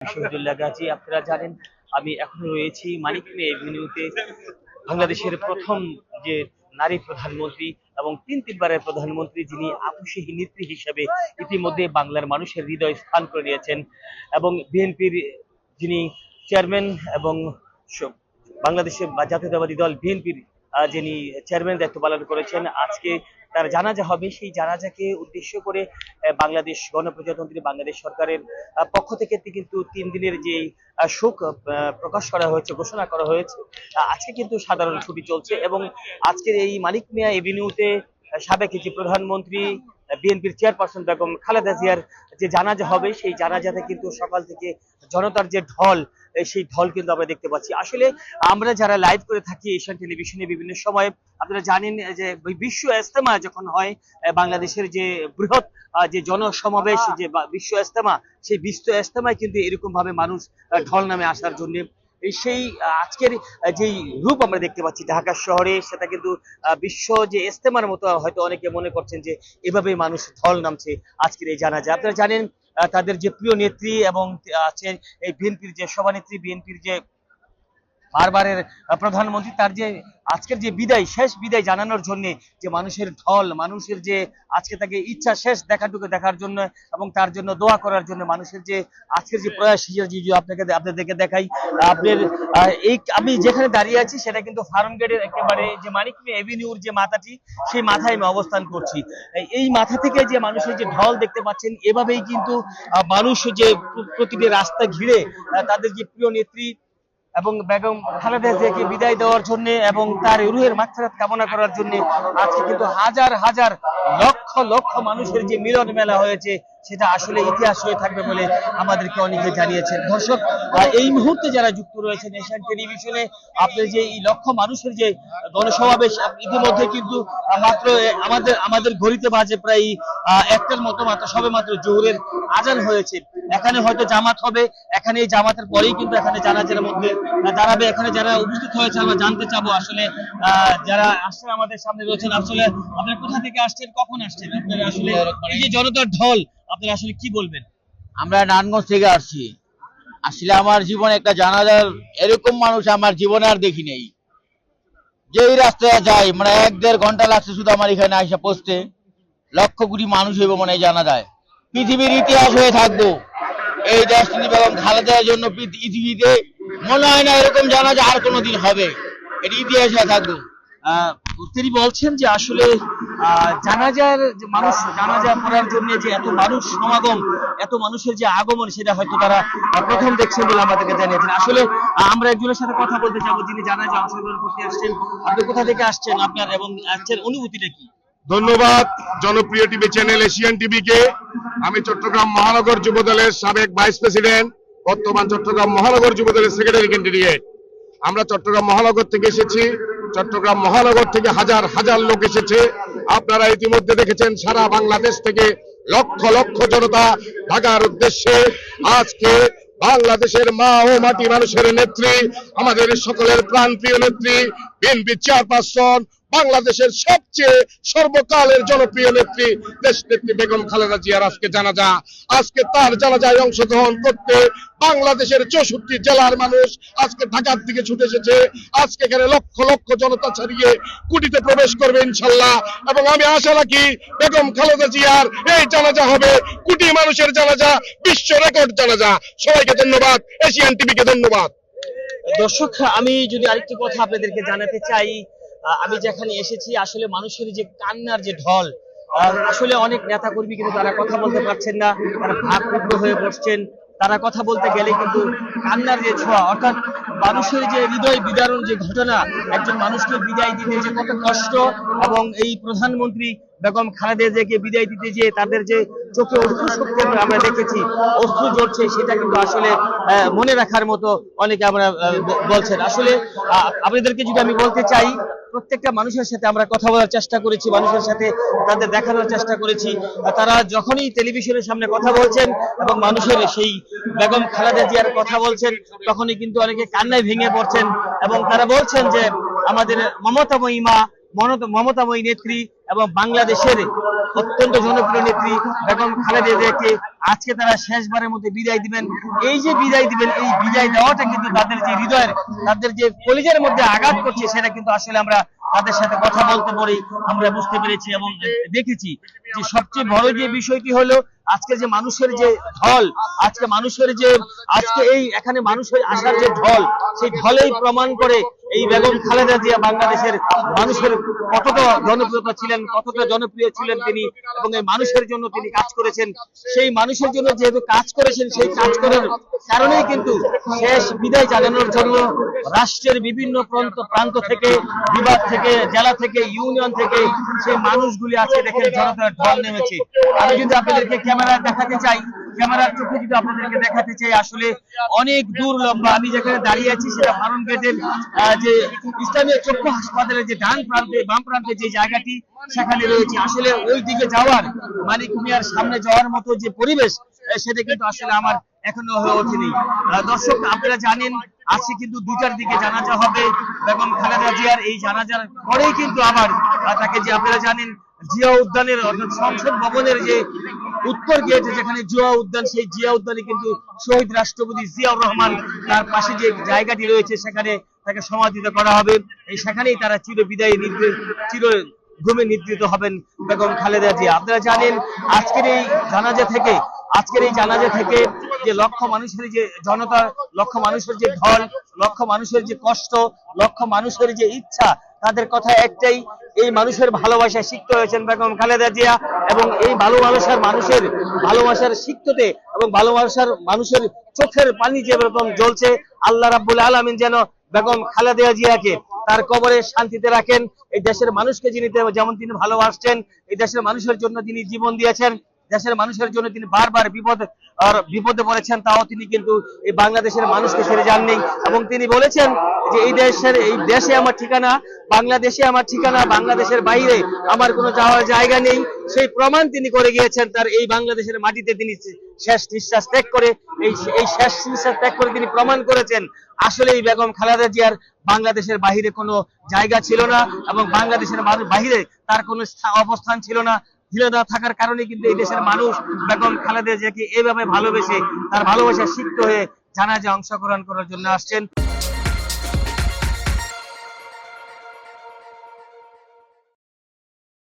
শহীদুল্লাহ গাজী। আপনারা জানেন আমি এখনো রয়েছি মানিক মিয়া এভিনিউতে। বাংলাদেশের প্রথম যে নারী প্রধানমন্ত্রী এবং তিনবারের প্রধানমন্ত্রী, যিনি আপসহী নেত্রী হিসেবে ইতিমধ্যে বাংলার মানুষের হৃদয় স্থান করে নিয়েছেন, এবং বিএনপির যিনি চেয়ারম্যান এবং বাংলাদেশের জাতীয়তাবাদী দল বিএনপির যিনি চেয়ারম্যান দায়িত্ব পালন করেছেন, আজকে তার জানাজা হবে। সেই জানাজাকে উদ্দেশ্য করে বাংলাদেশ গণপ্রজাতন্ত্রী বাংলাদেশ সরকারের পক্ষ থেকে কিন্তু 3 দিনের যে শোক প্রকাশ করা হয়েছে, ঘোষণা করা হয়েছে। আজকে কিন্তু সাধারণ ছুটি চলছে, এবং আজকের এই মানিক মিয়া এভিনিউতে সাবেক যে প্রধানমন্ত্রী বিএনপির চেয়ারপারসন বেগম খালেদা জিয়ার যে জানাজা হবে, সেই জানাজাতে কিন্তু সকাল থেকে জনতার যে ঢল, সেই ঢল কিন্তু আমরা দেখতে পাচ্ছি। আসলে আমরা যারা লাইভ করে থাকি এশিয়ান টেলিভিশনে বিভিন্ন সময়, আপনারা জানেন যে বিশ্ব ইজতেমা যখন হয়, বাংলাদেশের যে বৃহৎ যে জনসমাবেশ, যে বিশ্ব ইজতেমা, সেই বিশ্ব ইজতেমায় কিন্তু এরকম ভাবে মানুষ ঢল নামে আসার জন্য সেই আজকের যেই রূপ আমরা দেখতে পাচ্ছি ঢাকা শহরে, সেটা কিন্তু বিশ্ব যে ইজতেমার মতো হয়তো অনেকে মনে করছেন যে এভাবে মানুষ ঢল নামছে আজকের এই জানাজা। আপনারা জানেন তাদের যে প্রিয় নেত্রী এবং আছেন এই বিএনপির যে সভানেত্রী, বিএনপির যে বারবারের প্রধানমন্ত্রী, তার যে আজকের যে বিদায়, শেষ বিদায় জানানোর জন্য যে মানুষের ঢল, মানুষের যে আজকে তাকে ইচ্ছা শেষ দেখাটুকু দেখার জন্য এবং তার জন্য দোয়া করার জন্য মানুষের যে আজকের যে প্রয়াস, আপনাদেরকে দেখাই। আপনার এই আমি যেখানে দাঁড়িয়ে আছি সেটা কিন্তু ফার্ম গেটের একেবারে যে মানিক মিয়া এভিনিউর যে মাথাটি, সেই মাথায় আমি অবস্থান করছি। এই মাথা থেকে যে মানুষের যে ঢল দেখতে পাচ্ছেন, এভাবেই কিন্তু মানুষ যে প্রতিটি রাস্তা ঘিরে তাদের যে প্রিয় নেত্রী এবং বেগম খালেদা জিয়াকে বিদায় দেওয়ার জন্য এবং তার রুহের মাগফিরাত কামনা করার জন্য আজকে কিন্তু হাজার হাজার লক্ষ লক্ষ মানুষের যে মিলন মেলা হয়েছে, সেটা আসলে ইতিহাস হয়ে থাকবে বলে আমাদেরকে অনেকে জানিয়েছেন। দর্শক, এই মুহূর্তে যারা যুক্ত রয়েছেন এশিয়ান টেলিভিশনে, আপনার যে এই লক্ষ মানুষের যে গণসমাবেশ, ইতিমধ্যে কিন্তু মাত্র আমাদের ঘড়িতে বাজে প্রায় 1টার মতো, মাত্র সবে মাত্র জোহরের আজান হয়েছে। এখানে হয়তো জামাত হবে, এখানে এই জামাতের পরেই কিন্তু এখানে জানাজার মধ্যে দাঁড়াবে। এখানে যারা উপস্থিত হয়েছে আমরা জানতে চাবো, আসলে যারা আসছেন আমাদের সামনে রয়েছেন, আসলে আপনারা কোথা থেকে আসছেন, কখন আসছেন, আপনারা আসলে এই যে জনতার ঢল, আপনারা আসলে কি বলবেন? আমরা নারায়ণগঞ্জ থেকে আসছি। আসলে আমার জীবনে একটা জানাজার এরকম মানুষ আমার জীবনে আর দেখি নেই। যেই রাস্তায় যাই মানে 1-1.5 ঘন্টা লাগছে শুধু আমার এখানে আসা পৌঁছতে। লক্ষ কোটি মানুষ হইব মনে হয় জানাজায়, পৃথিবীর ইতিহাস হয়ে থাকবো। এই দেশটি বেগম খালেদার জন্য পৃথিবীতে মনে হয় না এরকম জানাজা আর কোনোদিন হবে, এটি ইতিহাস হয়ে থাকবো। তিনি বলছেন যে আসলে জানাজার যে মানুষ, জানাজা পড়ার জন্য যে এত মানুষ সমাগম, এত মানুষের যে আগমন, সেটা হয়তো তারা প্রথম দেখছেন বলে আমাদেরকে জানিয়েছেন। আসলে আমরা একজনের সাথে কথা বলতে চাবো যিনি জানাজা অংশগ্রহণ করতে আসছেন। আপনি কোথা থেকে আসছেন, আপনার এবং আজকের অনুভূতিটা কি? ধন্যবাদ জনপ্রিয় টিভি চ্যানেল এশিয়ান টিভিকে। আমি চট্টগ্রাম মহানগর যুবদলের সাবেক ভাইস প্রেসিডেন্ট, বর্তমান চট্টগ্রাম মহানগর যুবদলের সেক্রেটারি ক্যান্ডিডেট। আমরা চট্টগ্রাম মহানগর থেকে এসেছি। চট্টগ্রাম মহানগর থেকে হাজার হাজার লোক এসেছে। আপনারা ইতিমধ্যে দেখেছেন সারা বাংলাদেশ থেকে লক্ষ লক্ষ জনতা ঢাকার উদ্দেশ্যে। আজকে বাংলাদেশের মা ও মাটি মানুষের নেত্রী, আমাদের সকলের প্রাণপ্রিয় নেত্রী, বিএনপি চেয়ারপারসন, বাংলাদেশের সবচেয়ে সর্বকালের জনপ্রিয় নেত্রী দেশ নেত্রী বেগম খালেদা জিয়ার আজকে জানাজা। আজকে তার জানাজায় অংশগ্রহণ করতে বাংলাদেশের 64 জেলার মানুষ আজকে ঢাকার দিকে ছুটে এসেছে। আজকে এখানে লক্ষ লক্ষ জনতা ছাড়িয়ে কুটিতে প্রবেশ করবে ইনশাল্লাহ, এবং আমি আশা রাখি বেগম খালেদা জিয়ার এই জানাজা হবে কোটি মানুষের জানাজা, বিশ্ব রেকর্ড জানাজা। সবাইকে ধন্যবাদ, এশিয়ান টিভিকে ধন্যবাদ। দর্শক, আমি যদি আরেকটি কথা আপনাদেরকে জানাতে চাই, আমি যেখানে এসেছি আসলে মানুষের যে কান্নার যে ঢল, আসলে অনেক নেতা কর্মী কিন্তু তারা কথা বলতে পারছেন না, তারা ভাবুক হয়ে বসছেন। তারা কথা বলতে গেলে কিন্তু কান্নার যে ছোঁয়া, অর্থাৎ মানুষের যে হৃদয় বিদারণ যে ঘটনা, একজন মানুষকে বিদায় দিতে যে কত কষ্ট, এবং এই প্রধানমন্ত্রী বেগম খালেদা জিয়াকে বিদায় দিতে যে তাদের যে চোখে অশ্রু শক্তি আমরা দেখেছি, অশ্রু জ্বলছে, সেটা কিন্তু আসলে মনে রাখার মতো অনেকে আমরা বলছেন। আসলে আপনাদেরকে যদি আমি বলতে চাই, প্রত্যেকটা মানুষের সাথে আমরা কথা বলার চেষ্টা করেছি, মানুষের সাথে তাদের দেখানোর চেষ্টা করেছি। তারা যখনই টেলিভিশনের সামনে কথা বলছেন এবং মানুষের সেই বেগম খালেদা জিয়ার কথা বলছেন, তখনই কিন্তু অনেকে কান্নায় ভেঙে পড়ছেন এবং তারা বলছেন যে আমাদের মমতাময়ী মা, মমতাময়ী নেত্রী এবং বাংলাদেশের অত্যন্ত জনপ্রিয় নেত্রী বেগম খালেদা জিয়াকে আজকে তারা শেষবারের মধ্যে বিদায় দিবেন। এই যে বিদায় দিবেন, এই বিদায় দেওয়াটা কিন্তু তাদের যে হৃদয়ের, তাদের যে কলিজার মধ্যে আঘাত করছে, সেটা কিন্তু আসলে আমরা তাদের সাথে কথা বলতে পারি আমরা বুঝতে পেরেছি এবং দেখেছি যে সবচেয়ে বড় যে বিষয়টি হলো আজকে যে মানুষের যে ঢল, আজকে মানুষের যে আজকে এই এখানে মানুষের আসার যে ঢল, সেই ঢলেই প্রমাণ করে এই বেগম খালেদা জিয়া বাংলাদেশের মানুষের কতটা জনপ্রিয়তা ছিলেন, কতটা জনপ্রিয় ছিলেন তিনি, এবং এই মানুষের জন্য তিনি কাজ করেছেন। সেই মানুষের জন্য যেহেতু কাজ করেছেন, সেই কাজ করার কারণেই কিন্তু শেষ বিদায় জানানোর জন্য রাষ্ট্রের বিভিন্ন প্রান্ত থেকে, বিভাগ থেকে, জেলা থেকে, ইউনিয়ন থেকে সেই মানুষগুলি আজকে দেখেন জনতার ঢল নেমেছে। আমি যদি আপনাদেরকে ক্যামেরা দেখাতে চাই, ক্যামেরার চোখে যদি আপনাদেরকে দেখাতে চাই, আসলে অনেক দূর লম্বা। আমি যেখানে দাঁড়িয়ে আছি সেটা ফার্ম গেটের যে ইসলামিয়া চক্ষু হাসপাতালের যে ডান প্রান্তে বাম প্রান্তে যে জায়গাটি, সেখানে রয়েছে। আসলে ওই দিকে যাওয়ার, মানিক মিয়ার সামনে যাওয়ার মতো যে পরিবেশ, সেটা কিন্তু আসলে আমার এখনো হয়ে ওঠেনি। দর্শক, আপনারা জানেন আজকে কিন্তু 2টার দিকে জানাজা হবে বেগম খালেদা জিয়ার। এই জানাজার পরেই কিন্তু আবার তাকে, যে আপনারা জানেন জিয়া উদ্যানের অর্থাৎ সংসদ ভবনের যে উত্তর গেট যেখানে জিয়া উদ্যান, সেই জিয়া উদ্যানে কিন্তু শহীদ রাষ্ট্রপতি জিয়াউর রহমান তার পাশে যে জায়গাটি রয়েছে সেখানে তাকে সমাধিত করা হবে। এই সেখানেই তারা চির বিদায় চির ঘুমে নিদ্রিত হবেন বেগম খালেদা জিয়া। আপনারা জানেন আজকের এই জানাজা থেকে যে লক্ষ মানুষের যে জনতা, লক্ষ মানুষের যে ঢল, লক্ষ মানুষের যে কষ্ট, লক্ষ মানুষের যে ইচ্ছা, তাদের কথা একটাই, এই মানুষের ভালোবাসা সিক্ত হয়েছেন বেগম খালেদা জিয়া। এবং এই ভালোবাসার সিক্ততে এবং ভালোবাসার মানুষের চোখের পানি যেরকম জ্বলছে, আল্লাহ রাব্বুল আলামিন যেন বেগম খালেদা জিয়াকে তার কবরে শান্তিতে রাখেন। এই দেশের মানুষকে যেমন তিনি ভালোবাসছেন, এই দেশের মানুষের জন্য তিনি জীবন দিয়েছেন, দেশের মানুষের জন্য তিনি বারবার বিপদে পড়েছেন, তাও তিনি কিন্তু এই বাংলাদেশের মানুষকে ছেড়ে যাননি। এবং তিনি বলেছেন যে এই দেশে আমার ঠিকানা, বাংলাদেশে আমার ঠিকানা, বাংলাদেশের বাইরে আমার কোনো যাওয়ার জায়গা নেই। সেই প্রমাণ তিনি করে গিয়েছেন তার এই বাংলাদেশের মাটিতে। তিনি শেষ নিঃশ্বাস ত্যাগ করে তিনি প্রমাণ করেছেন আসলে এই বেগম খালেদা জিয়ার বাংলাদেশের বাহিরে কোনো জায়গা ছিল না, এবং বাংলাদেশের বাহিরে তার কোনো অবস্থান ছিল না থাকার কারণে কিন্তু এই দেশের মানুষ বেগম খালেদা জিয়াকে এভাবে ভালোবেসে, তার ভালোবাসা সিক্ত হয়ে জানাজায় অংশগ্রহণ করার জন্য আসছেন।